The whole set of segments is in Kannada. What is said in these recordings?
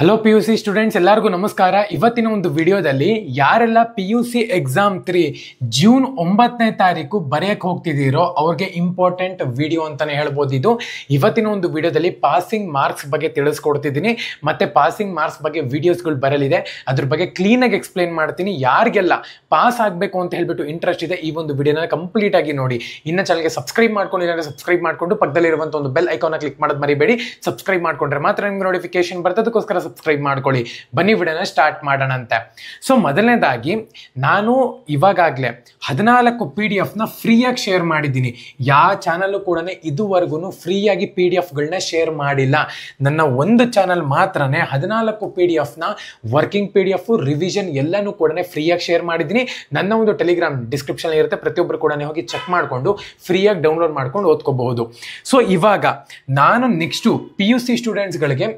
ಹಲೋ PUC ಸ್ಟೂಡೆಂಟ್ಸ್ ಎಲ್ಲರಿಗೂ ನಮಸ್ಕಾರ. ಇವತ್ತಿನ ಒಂದು ವಿಡಿಯೋದಲ್ಲಿ ಯಾರೆಲ್ಲ PUC ಎಕ್ಸಾಮ್ 3 ಜೂನ್ 9ನೇ ತಾರೀಕು ಬರೆಯಕ್ಕೆ ಹೋಗ್ತಿದ್ದೀರೋ ಅವ್ರಿಗೆ ಇಂಪಾರ್ಟೆಂಟ್ ವಿಡಿಯೋ ಅಂತಾನೆ ಹೇಳ್ಬೋದು. ಇದು ಇವತ್ತಿನ ಒಂದು ವಿಡಿಯೋದಲ್ಲಿ ಪಾಸಿಂಗ್ ಮಾರ್ಕ್ಸ್ ಬಗ್ಗೆ ತಿಳಿಸ್ಕೊಡ್ತಿದ್ದೀನಿ, ಮತ್ತೆ ಪಾಸಿಂಗ್ ಮಾರ್ಕ್ಸ್ ಬಗ್ಗೆ ವಿಡಿಯೋಸ್ಗಳು ಬರಲಿದೆ. ಅದ್ರ ಬಗ್ಗೆ ಕ್ಲೀನಾಗಿ ಎಕ್ಸ್ಪ್ಲೈನ್ ಮಾಡ್ತೀನಿ. ಯಾರಿಗೆಲ್ಲ ಪಾಸ್ ಆಗಬೇಕು ಅಂತ ಹೇಳ್ಬಿಟ್ಟು ಇಂಟ್ರೆಸ್ಟ್ ಇದೆ ಈ ಒಂದು ವಿಡಿಯೋನ ಕಂಪ್ಲೀಟ್ ಆಗಿ ನೋಡಿ. ಇನ್ನು ಚಾನಲ್ಗೆ ಸಬ್ಸ್ಕ್ರೈಬ್ ಮಾಡ್ಕೊಂಡಿದ್ರೆ ಸಬ್ಸ್ಕ್ರೈಬ್ ಮಾಡ್ಕೊಂಡು ಪಕ್ಕದಲ್ಲಿರುವಂಥ ಒಂದು ಬೆಲ್ ಐಕಾನ್ ಕ್ಲಿಕ್ ಮಾಡೋದು ಮರಿಬೇಡಿ. ಸಬ್ಸ್ಕ್ರೈಬ್ ಮಾಡ್ಕೊಂಡ್ರೆ ಮಾತ್ರ ನಿಮ್ಗೆ ನೋಟಿಫಿಕೇಶನ್ ಬರ್ತದಕ್ಕೋಸ್ಕರ ಸಬ್ಸ್ಕ್ರೈಬ್ ಮಾಡ್ಕೊಳ್ಳಿ. ಬನ್ನಿ ವಿಡಿಯೋನ ಸ್ಟಾರ್ಟ್ ಮಾಡೋಣಂತೆ. ಸೊ ಮೊದಲನೇದಾಗಿ ನಾನು ಇವಾಗಲೇ 14 PDF ನ ಫ್ರೀಯಾಗಿ ಶೇರ್ ಮಾಡಿದ್ದೀನಿ. ಯಾವ ಚಾನಲ್ ಕೂಡ ಇದುವರೆಗೂ ಫ್ರೀಯಾಗಿ PDF ಗಳನ್ನ ಶೇರ್ ಮಾಡಿಲ್ಲ. ನನ್ನ ಒಂದು ಚಾನಲ್ ಮಾತ್ರನೇ 14 PDF ನ ವರ್ಕಿಂಗ್ PDF ರಿವಿಷನ್ ಎಲ್ಲನೂ ಕೂಡ ಫ್ರೀಯಾಗಿ ಶೇರ್ ಮಾಡಿದ್ದೀನಿ. ನನ್ನ ಒಂದು ಟೆಲಿಗ್ರಾಮ್ ಡಿಸ್ಕ್ರಿಪ್ಷನ್ ಇರುತ್ತೆ, ಪ್ರತಿಯೊಬ್ಬರು ಕೂಡ ಹೋಗಿ ಚೆಕ್ ಮಾಡಿಕೊಂಡು ಫ್ರೀಯಾಗಿ ಡೌನ್ಲೋಡ್ ಮಾಡ್ಕೊಂಡು ಓದ್ಕೋಬಹುದು. ಸೊ ಇವಾಗ ನಾನು ನೆಕ್ಸ್ಟು PUC ಸ್ಟೂಡೆಂಟ್ಸ್ಗಳಿಗೆ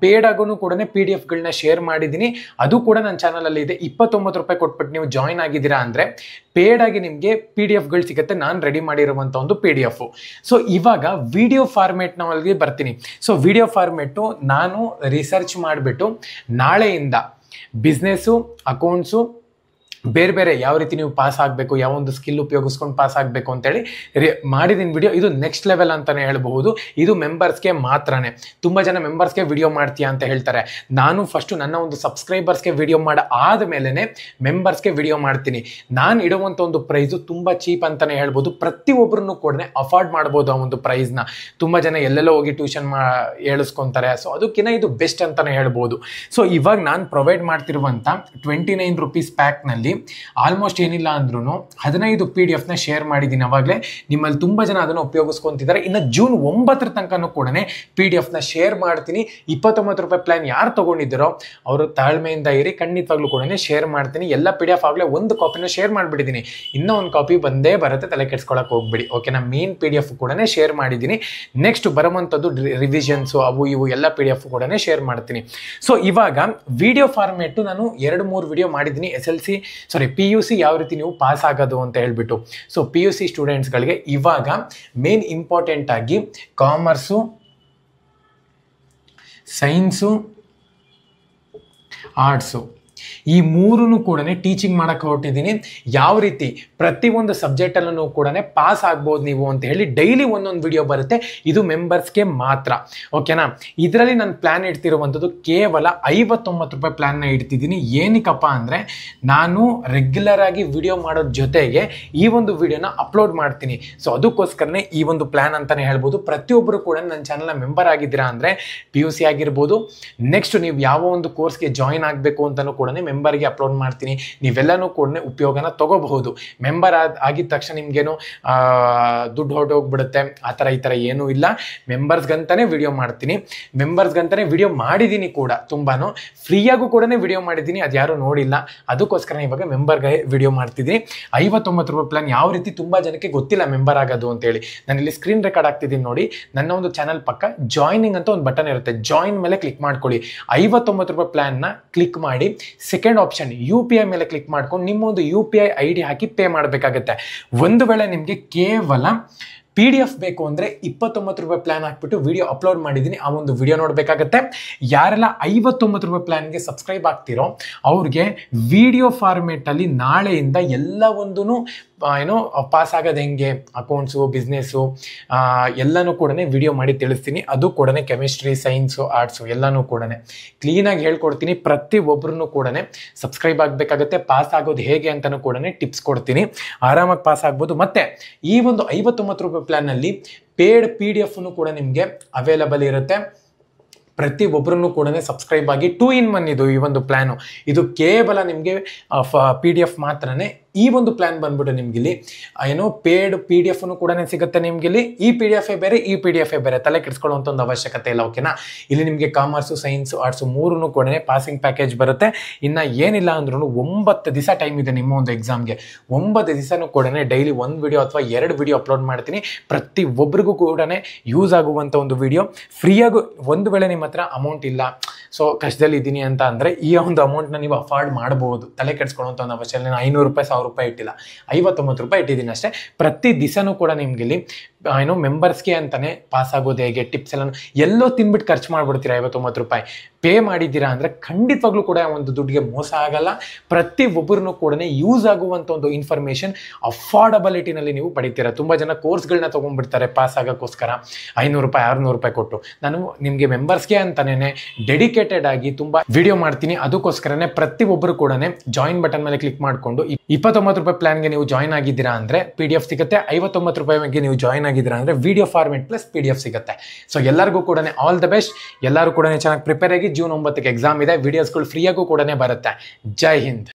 ಪೇಡ್ ಆಗೂ ಕೂಡ PDF ಗಳನ್ನ ಶೇರ್ ಮಾಡಿದ್ದೀನಿ. ಅದು ಕೂಡ ನನ್ನ ಚಾನಲಲ್ಲಿ ಇದೆ. 29 ರೂಪಾಯಿ ಕೊಟ್ಬಿಟ್ಟು ನೀವು ಜಾಯಿನ್ ಆಗಿದ್ದೀರಾ ಅಂದರೆ ಪೇಡ್ ಆಗಿ ನಿಮಗೆ PDF ಗಳು ಸಿಗುತ್ತೆ, ನಾನು ರೆಡಿ ಮಾಡಿರುವಂಥ ಒಂದು PDF. ಸೊ ಇವಾಗ ವಿಡಿಯೋ ಫಾರ್ಮೇಟ್ನಲ್ಲಿ ಬರ್ತೀನಿ. ಸೊ ವಿಡಿಯೋ ಫಾರ್ಮೇಟು ನಾನು ರಿಸರ್ಚ್ ಮಾಡಿಬಿಟ್ಟು ನಾಳೆಯಿಂದ ಬಿಸ್ನೆಸ್ಸು, ಅಕೌಂಟ್ಸು, ಬೇರೆ ಬೇರೆ ಯಾವ ರೀತಿ ನೀವು ಪಾಸ್ ಆಗಬೇಕು, ಯಾವ ಒಂದು ಸ್ಕಿಲ್ ಉಪಯೋಗಿಸ್ಕೊಂಡು ಪಾಸ್ ಆಗಬೇಕು ಅಂತೇಳಿ ಮಾಡಿದ್ದೀನಿ ವಿಡಿಯೋ. ಇದು ನೆಕ್ಸ್ಟ್ ಲೆವೆಲ್ ಅಂತಲೇ ಹೇಳ್ಬಹುದು. ಇದು ಮೆಂಬರ್ಸ್ಗೆ ಮಾತ್ರನೇ. ತುಂಬ ಜನ ಮೆಂಬರ್ಸ್ಗೆ ವಿಡಿಯೋ ಮಾಡ್ತೀಯಾ ಅಂತ ಹೇಳ್ತಾರೆ. ನಾನು ಫಸ್ಟು ನನ್ನ ಒಂದು ಸಬ್ಸ್ಕ್ರೈಬರ್ಸ್ಗೆ ವಿಡಿಯೋ ಮಾಡಿ ಆದಮೇಲೆ ಮೆಂಬರ್ಸ್ಗೆ ವಿಡಿಯೋ ಮಾಡ್ತೀನಿ. ನಾನು ಇಡುವಂಥ ಒಂದು ಪ್ರೈಸು ತುಂಬ ಚೀಪ್ ಅಂತಲೇ ಹೇಳ್ಬೋದು. ಪ್ರತಿಯೊಬ್ಬರನ್ನು ಕೂಡ ಅಫೋರ್ಡ್ ಮಾಡ್ಬೋದು ಆ ಒಂದು ಪ್ರೈಸ್ನ. ತುಂಬ ಜನ ಎಲ್ಲೆಲ್ಲೋ ಹೋಗಿ ಟ್ಯೂಷನ್ ಹೇಳಿಸ್ಕೊತಾರೆ. ಸೊ ಅದಕ್ಕಿಂತ ಇದು ಬೆಸ್ಟ್ ಅಂತಲೇ ಹೇಳ್ಬೋದು. ಸೊ ಇವಾಗ ನಾನು ಪ್ರೊವೈಡ್ ಮಾಡ್ತಿರುವಂಥ 29 ರೂಪೀಸ್ ಪ್ಯಾಕ್ನಲ್ಲಿ ಆಲ್ಮೋಸ್ಟ್ ಏನಿಲ್ಲ ಅಂದ್ರೂ 15 PDF ನ ಶೇರ್ ಮಾಡಿದ್ದೀನಿ. ಅವಾಗಲೇ ನಿಮ್ಮಲ್ಲಿ ತುಂಬ ಜನ ಅದನ್ನು ಉಪಯೋಗಿಸ್ಕೊಂತಿದ್ದಾರೆ. ಇನ್ನು ಜೂನ್ 9 ತನಕನೂ ಕೂಡ PDF ನ ಶೇರ್ ಮಾಡ್ತೀನಿ. 29 ರೂಪಾಯಿ ಪ್ಲಾನ್ ಯಾರು ತಗೊಂಡಿದ್ದಾರೋ ಅವರು ತಾಳ್ಮೆಯಿಂದ ಇರಿ, ಖಂಡಿತವಾಗ್ಲೂ ಕೂಡ ಶೇರ್ ಮಾಡ್ತೀನಿ. ಎಲ್ಲ PDF ಆಗಲೇ ಒಂದು ಕಾಪಿನ ಶೇರ್ ಮಾಡಿಬಿಟ್ಟಿದ್ದೀನಿ. ಇನ್ನೂ ಒಂದು ಕಾಪಿ ಬಂದೇ ಬರುತ್ತೆ, ತಲೆ ಕೆಡ್ಸ್ಕೊಳಕ್ಕೆ ಹೋಗ್ಬಿಡಿ. ಓಕೆನಾ, ಮೇನ್ PDF ಕೂಡ ಶೇರ್ ಮಾಡಿದ್ದೀನಿ. ನೆಕ್ಸ್ಟ್ ಬರುವಂಥದ್ದು ರಿವಿಷನ್ಸು ಅವು ಇವು ಎಲ್ಲ PDF ಕೂಡ ಶೇರ್ ಮಾಡ್ತೀನಿ. ಸೊ ಇವಾಗ ವಿಡಿಯೋ ಫಾರ್ಮೇಟು ನಾನು 2-3 ವಿಡಿಯೋ ಮಾಡಿದ್ದೀನಿ. PUC ಯಾವ ರೀತಿ ನೀವು ಪಾಸ್ ಆಗೋದು ಅಂತ ಹೇಳ್ಬಿಟ್ಟು. ಸೊ PUC ಸ್ಟೂಡೆಂಟ್ಸ್ಗಳಿಗೆ ಇವಾಗ ಮೇನ್ ಇಂಪಾರ್ಟೆಂಟ್ ಆಗಿ ಕಾಮರ್ಸು, ಸೈನ್ಸು, ಆರ್ಟ್ಸು ಈ ಮೂರೂ ಕೂಡ ಟೀಚಿಂಗ್ ಮಾಡೋಕ್ಕೆ ಹೊರಟಿದ್ದೀನಿ. ಯಾವ ರೀತಿ ಪ್ರತಿಯೊಂದು ಸಬ್ಜೆಕ್ಟಲ್ಲೂ ಕೂಡ ಪಾಸ್ ಆಗ್ಬೋದು ನೀವು ಅಂತ ಹೇಳಿ ಡೈಲಿ ಒಂದೊಂದು ವಿಡಿಯೋ ಬರುತ್ತೆ. ಇದು ಮೆಂಬರ್ಸ್ಗೆ ಮಾತ್ರ. ಓಕೆನಾ, ಇದರಲ್ಲಿ ನಾನು ಪ್ಲ್ಯಾನ್ ಇಡ್ತಿರುವಂಥದ್ದು ಕೇವಲ 59 ರೂಪಾಯಿ ಪ್ಲ್ಯಾನ್ನ ಇಡ್ತಿದ್ದೀನಿ. ಏನಕ್ಕಪ್ಪ ಅಂದರೆ ನಾನು ರೆಗ್ಯುಲರ್ ಆಗಿ ವಿಡಿಯೋ ಮಾಡೋದ್ರ ಜೊತೆಗೆ ಈ ಒಂದು ವಿಡಿಯೋನ ಅಪ್ಲೋಡ್ ಮಾಡ್ತೀನಿ. ಸೊ ಅದಕ್ಕೋಸ್ಕರನೇ ಈ ಒಂದು ಪ್ಲ್ಯಾನ್ ಅಂತಲೇ ಹೇಳ್ಬೋದು. ಪ್ರತಿಯೊಬ್ಬರು ಕೂಡ ನನ್ನ ಚಾನಲ್ನ ಮೆಂಬರ್ ಆಗಿದ್ದೀರಾ ಅಂದರೆ PUC ಆಗಿರ್ಬೋದು, ನೆಕ್ಸ್ಟ್ ನೀವು ಯಾವ ಒಂದು ಕೋರ್ಸ್ಗೆ ಜಾಯಿನ್ ಆಗಬೇಕು ಅಂತಲೂ ಕೂಡ ಮೆಂಬರ್ಗೆ ಅಪ್ಲೋಡ್ ಮಾಡ್ತೀನಿ. ನೀವೆಲ್ಲನೂ ಕೂಡ ಉಪಯೋಗನ ತಗೋಬಹುದು. ಮೆಂಬರ್ ಆಗಿದ ತಕ್ಷಣ ನಿಮ್ಗೇನು ದುಡ್ಡು ಹೊರಟೋಗ್ಬಿಡುತ್ತೆ ಆ ಥರ ಈ ಥರ ಏನೂ ಇಲ್ಲ. ಮೆಂಬರ್ಸ್ಗಂತಾನೆ ವಿಡಿಯೋ ಮಾಡ್ತೀನಿ. ಮೆಂಬರ್ಸ್ಗಂತಾನೆ ವಿಡಿಯೋ ಮಾಡಿದ್ದೀನಿ ಕೂಡ, ತುಂಬಾನು ಫ್ರೀಯಾಗೂ ಕೂಡ ವಿಡಿಯೋ ಮಾಡಿದ್ದೀನಿ. ಅದು ಯಾರೂ ನೋಡಿಲ್ಲ, ಅದಕ್ಕೋಸ್ಕರ ಇವಾಗ ಮೆಂಬರ್ಗೆ ವಿಡಿಯೋ ಮಾಡ್ತಿದ್ದೀನಿ. 59 ರೂಪಾಯಿ ಪ್ಲಾನ್ ಯಾವ ರೀತಿ ತುಂಬ ಜನಕ್ಕೆ ಗೊತ್ತಿಲ್ಲ ಮೆಂಬರ್ ಆಗೋದು ಅಂತೇಳಿ. ನಾನು ಇಲ್ಲಿ ಸ್ಕ್ರೀನ್ ರೆಕಾರ್ಡ್ ಆಗ್ತಿದ್ದೀನಿ ನೋಡಿ. ನನ್ನ ಒಂದು ಚಾನಲ್ ಪಕ್ಕ ಜಾಯ್ನಿಂಗ್ ಅಂತ ಒಂದು ಬಟನ್ ಇರುತ್ತೆ, ಜಾಯಿನ್ ಮೇಲೆ ಕ್ಲಿಕ್ ಮಾಡ್ಕೊಳ್ಳಿ. 59 ರೂಪಾಯಿ ಪ್ಲಾನ್ನ ಕ್ಲಿಕ್ ಮಾಡಿ ಸೆಕೆಂಡ್ ಆಪ್ಷನ್ UPI ಮೇಲೆ ಕ್ಲಿಕ್ ಮಾಡ್ಕೊಂಡು ನಿಮ್ಮ ಒಂದು UPI ID ಹಾಕಿ ಪೇ ಮಾಡಬೇಕಾಗತ್ತೆ. ಒಂದು ವೇಳೆ ನಿಮಗೆ ಕೇವಲ PDF ಬೇಕು ಅಂದರೆ 29 ರೂಪಾಯಿ ಪ್ಲಾನ್ ಹಾಕ್ಬಿಟ್ಟು ವಿಡಿಯೋ ಅಪ್ಲೋಡ್ ಮಾಡಿದ್ದೀನಿ, ಆ ಒಂದು ವಿಡಿಯೋ ನೋಡಬೇಕಾಗತ್ತೆ. ಯಾರೆಲ್ಲ 59 ರೂಪಾಯಿ ಪ್ಲಾನ್ಗೆ ಸಬ್ಸ್ಕ್ರೈಬ್ ಆಗ್ತಿರೋ ಅವ್ರಿಗೆ ವಿಡಿಯೋ ಫಾರ್ಮೇಟಲ್ಲಿ ನಾಳೆಯಿಂದ ಎಲ್ಲ ಒಂದು ಏನೋ ಪಾಸ್ ಆಗೋದು ಹೆಂಗೆ, ಅಕೌಂಟ್ಸು, ಬಿಸ್ನೆಸ್ಸು ಎಲ್ಲನೂ ಕೂಡ ವಿಡಿಯೋ ಮಾಡಿ ತಿಳಿಸ್ತೀನಿ. ಅದು ಕೂಡ ಕೆಮಿಸ್ಟ್ರಿ, ಸೈನ್ಸು, ಆರ್ಟ್ಸು ಎಲ್ಲನೂ ಕೂಡ ಕ್ಲೀನಾಗಿ ಹೇಳ್ಕೊಡ್ತೀನಿ. ಪ್ರತಿಯೊಬ್ಬರೂ ಕೂಡ ಸಬ್ಸ್ಕ್ರೈಬ್ ಆಗಬೇಕಾಗತ್ತೆ. ಪಾಸ್ ಆಗೋದು ಹೇಗೆ ಅಂತಲೂ ಕೂಡ ಟಿಪ್ಸ್ ಕೊಡ್ತೀನಿ. ಆರಾಮಾಗಿ ಪಾಸ್ ಆಗ್ಬೋದು. ಮತ್ತು ಈ ಒಂದು 59 ರೂಪಾಯಿ ಪ್ಲಾನ್ನಲ್ಲಿ ಪೇಡ್ PDF ಕೂಡ ನಿಮಗೆ ಅವೈಲಬಲ್ ಇರುತ್ತೆ. ಪ್ರತಿಯೊಬ್ಬರನ್ನು ಕೂಡ ಸಬ್ಸ್ಕ್ರೈಬ್ ಆಗಿ 2 in 1 ಇದು ಈ ಒಂದು ಪ್ಲ್ಯಾನು. ಇದು ಕೇವಲ ನಿಮಗೆ PDF ಮಾತ್ರನೇ. ಈ ಒಂದು ಪ್ಲ್ಯಾನ್ ಬಂದ್ಬಿಟ್ಟು ನಿಮ್ಗಿಲ್ಲಿ ಏನೋ ಪೇಡ್ PDF ಕೂಡ ಸಿಗುತ್ತೆ ನಿಮ್ಗಿಲ್ಲಿ. ಈ PDF ಬೇರೆ, ಈ PDF ಬೇರೆ, ತಲೆ ಕೆಡಿಸ್ಕೊಳ್ಳುವಂಥ ಒಂದು ಅವಶ್ಯಕತೆ ಇಲ್ಲ. ಓಕೆನಾ, ಇಲ್ಲಿ ನಿಮಗೆ ಕಾಮರ್ಸು, ಸೈನ್ಸು, ಆರ್ಟ್ಸು ಮೂರೂ ಕೂಡ ಪಾಸಿಂಗ್ ಪ್ಯಾಕೇಜ್ ಬರುತ್ತೆ. ಇನ್ನು ಏನಿಲ್ಲ ಅಂದ್ರೂ 9 ದಿವಸ ಟೈಮ್ ಇದೆ ನಿಮ್ಮ ಒಂದು ಎಕ್ಸಾಮ್ಗೆ. 9 ದಿವಸನೂ ಕೂಡ ಡೈಲಿ 1 ವಿಡಿಯೋ ಅಥವಾ 2 ವಿಡಿಯೋ ಅಪ್ಲೋಡ್ ಮಾಡ್ತೀನಿ. ಪ್ರತಿಯೊಬ್ಬರಿಗೂ ಕೂಡ ಯೂಸ್ ಆಗುವಂಥ ಒಂದು ವಿಡಿಯೋ ಫ್ರೀಯಾಗಿ. ಒಂದು ವೇಳೆ ನಿಮ್ಮ ಹತ್ರ ಅಮೌಂಟ್ ಇಲ್ಲ, ಸೊ ಕಷ್ಟದಲ್ಲಿ ಇದ್ದೀನಿ ಅಂತ ಅಂದರೆ ಈ ಒಂದು ಅಮೌಂಟ್ನ ನೀವು ಅಫೋರ್ಡ್ ಮಾಡ್ಬೋದು. ತಲೆ ಕೆಡಿಸ್ಕೊಳ್ಳುವಂಥ ಒಂದು ಅವಶ್ಯಕತೆ. 500 ರೂಪಾಯಿ 1000 ರೂಪಾಯಿ ಇಟ್ಟಿಲ್ಲ, 59 ರೂಪಾಯಿ ಇಟ್ಟಿದ್ದೀನಿ ಅಷ್ಟೇ. ಪ್ರತಿ ದಿವಸನೂ ಕೂಡ ನಿಮ್ಗೆ ಇಲ್ಲಿ ಏನೋ ಮೆಂಬರ್ಸ್ಗೆ ಅಂತಾನೆ ಪಾಸ್ ಆಗೋದು ಹೇಗೆ, ಟಿಪ್ಸ್ ಎಲ್ಲೋ ತಿನ್ಬಿಟ್ಟು ಖರ್ಚು ಮಾಡ್ಬಿಡ್ತೀರಾ 59 ರೂಪಾಯಿ. ಪೇ ಮಾಡಿದ್ದೀರಾ ಅಂದರೆ ಖಂಡಿತವಾಗ್ಲೂ ಕೂಡ ಒಂದು ದುಡ್ಡಿಗೆ ಮೋಸ ಆಗಲ್ಲ. ಪ್ರತಿ ಒಬ್ಬರನ್ನು ಕೂಡ ಯೂಸ್ ಆಗುವಂಥ ಒಂದು ಇನ್ಫಾರ್ಮೇಷನ್ ಅಫೋರ್ಡಬಿಲಿಟಿನಲ್ಲಿ ನೀವು ಪಡಿತೀರಾ. ತುಂಬ ಜನ ಕೋರ್ಸ್ಗಳನ್ನ ತೊಗೊಂಡ್ಬಿಡ್ತಾರೆ ಪಾಸ್ ಆಗೋಕ್ಕೋಸ್ಕರ 500 ರೂಪಾಯಿ 600 ರೂಪಾಯಿ ಕೊಟ್ಟು. ನಾನು ನಿಮಗೆ ಮೆಂಬರ್ಸ್ಗೆ ಅಂತಾನೆ ಡೆಡಿಕೇಟೆಡ್ ಆಗಿ ತುಂಬ ವಿಡಿಯೋ ಮಾಡ್ತೀನಿ. ಅದಕ್ಕೋಸ್ಕರನೇ ಪ್ರತಿ ಒಬ್ಬರು ಕೂಡ ಜಾಯಿನ್ ಬಟನ್ ಮೇಲೆ ಕ್ಲಿಕ್ ಮಾಡಿಕೊಂಡು 29 ರೂಪಾಯಿ ಪ್ಲಾನ್ಗೆ ನೀವು ಜಾಯಿನ್ ಆಗಿದ್ದೀರಾ ಅಂದರೆ PDF ಸಿಗುತ್ತೆ, 59 ರೂಪಾಯಿಗೆ ನೀವು ಜಾಯಿನ್ ಆಗಿದ್ದೀರಾ ಅಂದರೆ ವಿಡಿಯೋ ಫಾರ್ಮೆಟ್ ಪ್ಲಸ್ PDF ಸಿಗುತ್ತೆ. ಸೊ ಎಲ್ಲರಿಗೂ ಕೂಡ ಆಲ್ ದ ಬೆಸ್ಟ್. ಎಲ್ಲರೂ ಕೂಡ ಚೆನ್ನಾಗಿ ಪ್ರಿಪೇರ್ ಆಗಿ. ಜೂನ್ 9ಕ್ಕೆ ಎಕ್ಸಾಮ್ ಇದೆ. ವಿಡಿಯೋಸ್ಗಳು ಫ್ರೀಯಾಗೂ ಕೂಡ ಬರುತ್ತೆ. ಜೈ ಹಿಂದ್.